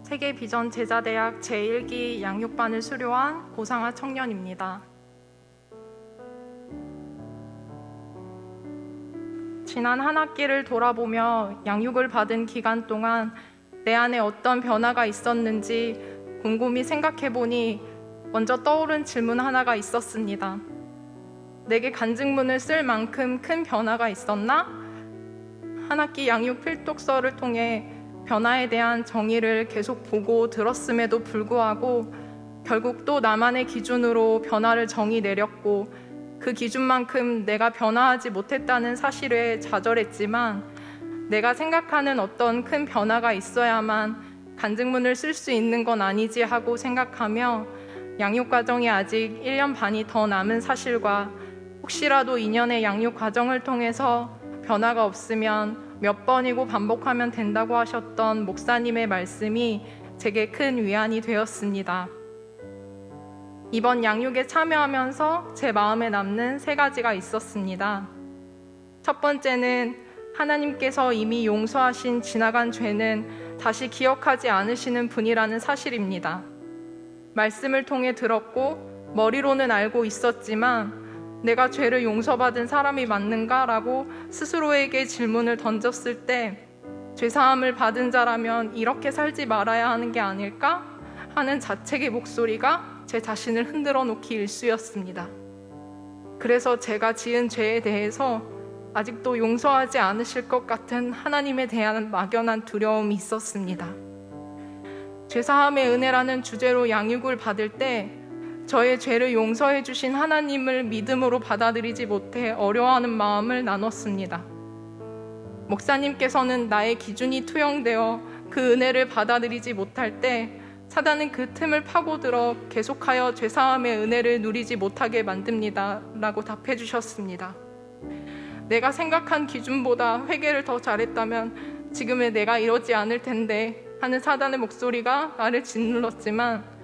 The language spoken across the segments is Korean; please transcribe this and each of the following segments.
세계비전 제자대학 제1기 양육반을 수료한 고상하 청년입니다. 지난 한 학기를 돌아보며 양육을 받은 기간 동안 내 안에 어떤 변화가 있었는지 곰곰이 생각해보니 먼저 떠오른 질문 하나가 있었습니다. 내게 간증문을 쓸 만큼 큰 변화가 있었나? 한 학기 양육 필독서를 통해 변화에 대한 정의를 계속 보고 들었음에도 불구하고 결국 또 나만의 기준으로 변화를 정의 내렸고 그 기준만큼 내가 변화하지 못했다는 사실에 좌절했지만 내가 생각하는 어떤 큰 변화가 있어야만 간증문을 쓸 수 있는 건 아니지 하고 생각하며 양육 과정이 아직 1년 반이 더 남은 사실과 혹시라도 2년의 양육 과정을 통해서 변화가 없으면 몇 번이고 반복하면 된다고 하셨던 목사님의 말씀이 제게 큰 위안이 되었습니다. 이번 양육에 참여하면서 제 마음에 남는 3가지가 있었습니다. 첫 번째는 하나님께서 이미 용서하신 지나간 죄는 다시 기억하지 않으시는 분이라는 사실입니다. 말씀을 통해 들었고 머리로는 알고 있었지만 내가 죄를 용서받은 사람이 맞는가라고 스스로에게 질문을 던졌을 때 죄사함을 받은 자라면 이렇게 살지 말아야 하는 게 아닐까 하는 자책의 목소리가 제 자신을 흔들어 놓기 일쑤였습니다. 그래서 제가 지은 죄에 대해서 아직도 용서하지 않으실 것 같은 하나님에 대한 막연한 두려움이 있었습니다. 죄사함의 은혜라는 주제로 양육을 받을 때 저의 죄를 용서해 주신 하나님을 믿음으로 받아들이지 못해 어려워하는 마음을 나눴습니다. 목사님께서는 나의 기준이 투영되어 그 은혜를 받아들이지 못할 때 사단은 그 틈을 파고들어 계속하여 죄사함의 은혜를 누리지 못하게 만듭니다 라고 답해 주셨습니다. 내가 생각한 기준보다 회개를 더 잘했다면 지금의 내가 이러지 않을 텐데 하는 사단의 목소리가 나를 짓눌렀지만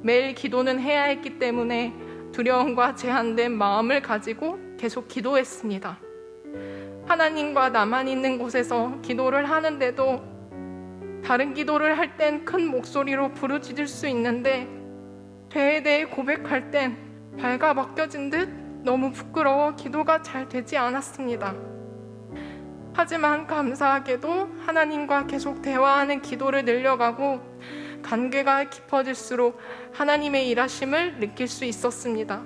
매일 기도는 해야 했기 때문에 두려움과 제한된 마음을 가지고 계속 기도했습니다. 하나님과 나만 있는 곳에서 기도를 하는데도 다른 기도를 할 땐 큰 목소리로 부르짖을 수 있는데 죄에 대해 고백할 땐 발가 벗겨진 듯 너무 부끄러워 기도가 잘 되지 않았습니다. 하지만 감사하게도 하나님과 계속 대화하는 기도를 늘려가고 관계가 깊어질수록 하나님의 일하심을 느낄 수 있었습니다.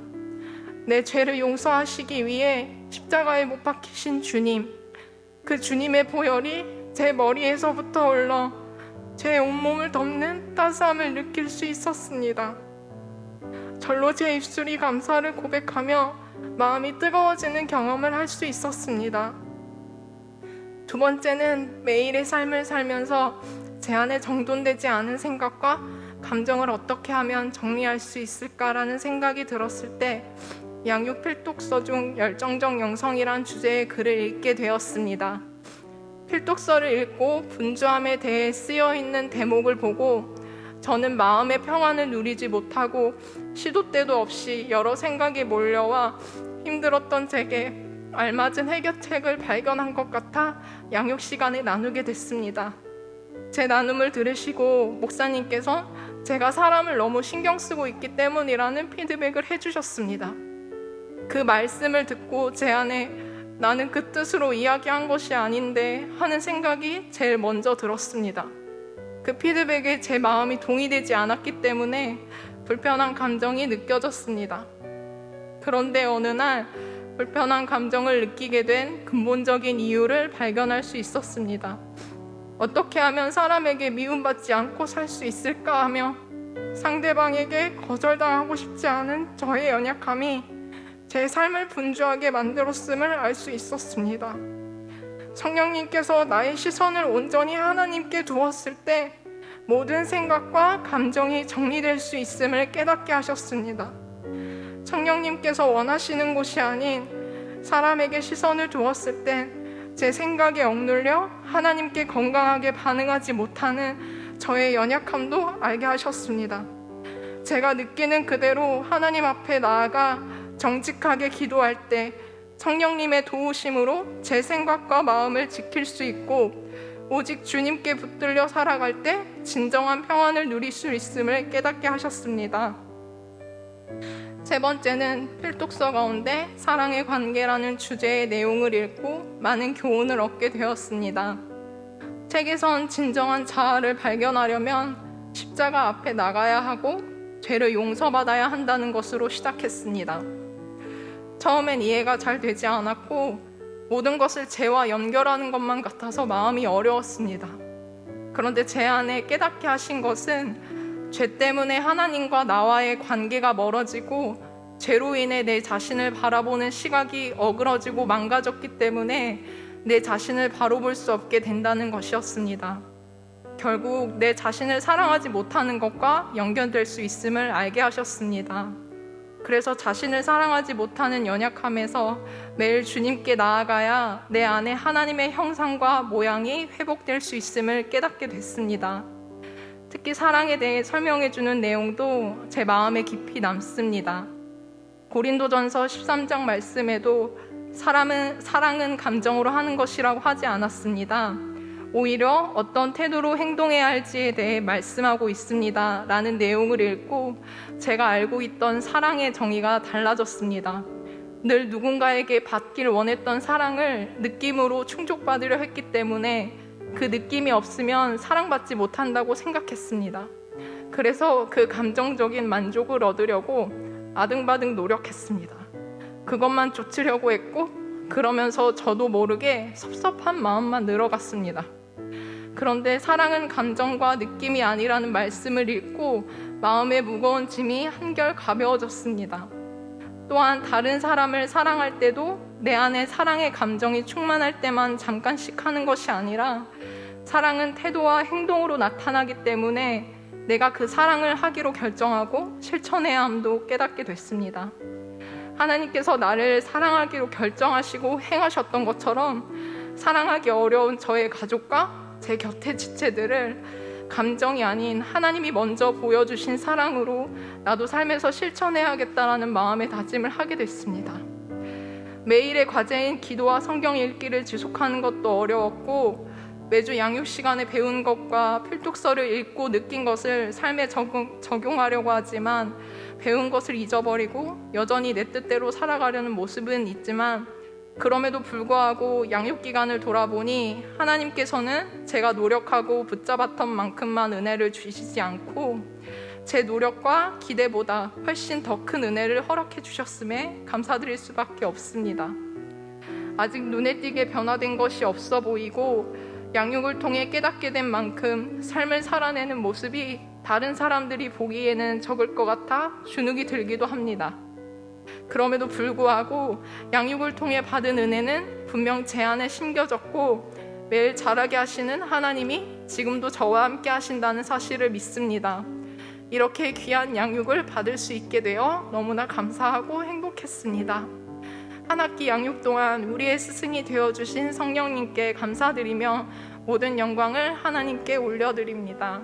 내 죄를 용서하시기 위해 십자가에 못 박히신 주님, 그 주님의 보혈이 제 머리에서부터 흘러 제 온몸을 덮는 따스함을 느낄 수 있었습니다. 절로 제 입술이 감사를 고백하며 마음이 뜨거워지는 경험을 할 수 있었습니다. 두 번째는 매일의 삶을 살면서 제 안에 정돈되지 않은 생각과 감정을 어떻게 하면 정리할 수 있을까라는 생각이 들었을 때 양육 필독서 중 열정적 영성이란 주제의 글을 읽게 되었습니다. 필독서를 읽고 분주함에 대해 쓰여있는 대목을 보고 저는 마음의 평안을 누리지 못하고 시도 때도 없이 여러 생각이 몰려와 힘들었던 제게 알맞은 해결책을 발견한 것 같아 양육 시간에 나누게 됐습니다. 제 나눔을 들으시고 목사님께서 제가 사람을 너무 신경 쓰고 있기 때문이라는 피드백을 해주셨습니다. 그 말씀을 듣고 제 안에 나는 그 뜻으로 이야기한 것이 아닌데 하는 생각이 제일 먼저 들었습니다. 그 피드백에 제 마음이 동의되지 않았기 때문에 불편한 감정이 느껴졌습니다. 그런데 어느 날 불편한 감정을 느끼게 된 근본적인 이유를 발견할 수 있었습니다. 어떻게 하면 사람에게 미움받지 않고 살 수 있을까 하며 상대방에게 거절당하고 싶지 않은 저의 연약함이 제 삶을 분주하게 만들었음을 알 수 있었습니다. 성령님께서 나의 시선을 온전히 하나님께 두었을 때 모든 생각과 감정이 정리될 수 있음을 깨닫게 하셨습니다. 성령님께서 원하시는 곳이 아닌 사람에게 시선을 두었을 땐 제 생각에 억눌려 하나님께 건강하게 반응하지 못하는 저의 연약함도 알게 하셨습니다. 제가 느끼는 그대로 하나님 앞에 나아가 정직하게 기도할 때 성령님의 도우심으로 제 생각과 마음을 지킬 수 있고 오직 주님께 붙들려 살아갈 때 진정한 평안을 누릴 수 있음을 깨닫게 하셨습니다. 세 번째는 필독서 가운데 사랑의 관계라는 주제의 내용을 읽고 많은 교훈을 얻게 되었습니다. 책에선 진정한 자아를 발견하려면 십자가 앞에 나가야 하고 죄를 용서받아야 한다는 것으로 시작했습니다. 처음엔 이해가 잘 되지 않았고 모든 것을 죄와 연결하는 것만 같아서 마음이 어려웠습니다. 그런데 제 안에 깨닫게 하신 것은 죄 때문에 하나님과 나와의 관계가 멀어지고 죄로 인해 내 자신을 바라보는 시각이 어그러지고 망가졌기 때문에 내 자신을 바로 볼 수 없게 된다는 것이었습니다. 결국 내 자신을 사랑하지 못하는 것과 연결될 수 있음을 알게 하셨습니다. 그래서 자신을 사랑하지 못하는 연약함에서 매일 주님께 나아가야 내 안에 하나님의 형상과 모양이 회복될 수 있음을 깨닫게 됐습니다. 특히 사랑에 대해 설명해주는 내용도 제 마음에 깊이 남습니다. 고린도전서 13장 말씀에도 사랑은 감정으로 하는 것이라고 하지 않았습니다. 오히려 어떤 태도로 행동해야 할지에 대해 말씀하고 있습니다 라는 내용을 읽고 제가 알고 있던 사랑의 정의가 달라졌습니다. 늘 누군가에게 받길 원했던 사랑을 느낌으로 충족받으려 했기 때문에 그 느낌이 없으면 사랑받지 못한다고 생각했습니다. 그래서 그 감정적인 만족을 얻으려고 아등바등 노력했습니다. 그것만 쫓으려고 했고 그러면서 저도 모르게 섭섭한 마음만 늘어갔습니다. 그런데 사랑은 감정과 느낌이 아니라는 말씀을 읽고 마음의 무거운 짐이 한결 가벼워졌습니다. 또한 다른 사람을 사랑할 때도 내 안에 사랑의 감정이 충만할 때만 잠깐씩 하는 것이 아니라 사랑은 태도와 행동으로 나타나기 때문에 내가 그 사랑을 하기로 결정하고 실천해야 함도 깨닫게 됐습니다. 하나님께서 나를 사랑하기로 결정하시고 행하셨던 것처럼 사랑하기 어려운 저의 가족과 제 곁의 지체들을 감정이 아닌 하나님이 먼저 보여주신 사랑으로 나도 삶에서 실천해야겠다라는 마음의 다짐을 하게 됐습니다. 매일의 과제인 기도와 성경 읽기를 지속하는 것도 어려웠고 매주 양육 시간에 배운 것과 필독서를 읽고 느낀 것을 삶에 적용하려고 하지만 배운 것을 잊어버리고 여전히 내 뜻대로 살아가려는 모습은 있지만 그럼에도 불구하고 양육기간을 돌아보니 하나님께서는 제가 노력하고 붙잡았던 만큼만 은혜를 주시지 않고 제 노력과 기대보다 훨씬 더 큰 은혜를 허락해 주셨음에 감사드릴 수밖에 없습니다. 아직 눈에 띄게 변화된 것이 없어 보이고 양육을 통해 깨닫게 된 만큼 삶을 살아내는 모습이 다른 사람들이 보기에는 적을 것 같아 주눅이 들기도 합니다. 그럼에도 불구하고 양육을 통해 받은 은혜는 분명 제 안에 심겨졌고 매일 자라게 하시는 하나님이 지금도 저와 함께 하신다는 사실을 믿습니다. 이렇게 귀한 양육을 받을 수 있게 되어 너무나 감사하고 행복했습니다. 한 학기 양육 동안 우리의 스승이 되어주신 성령님께 감사드리며 모든 영광을 하나님께 올려드립니다.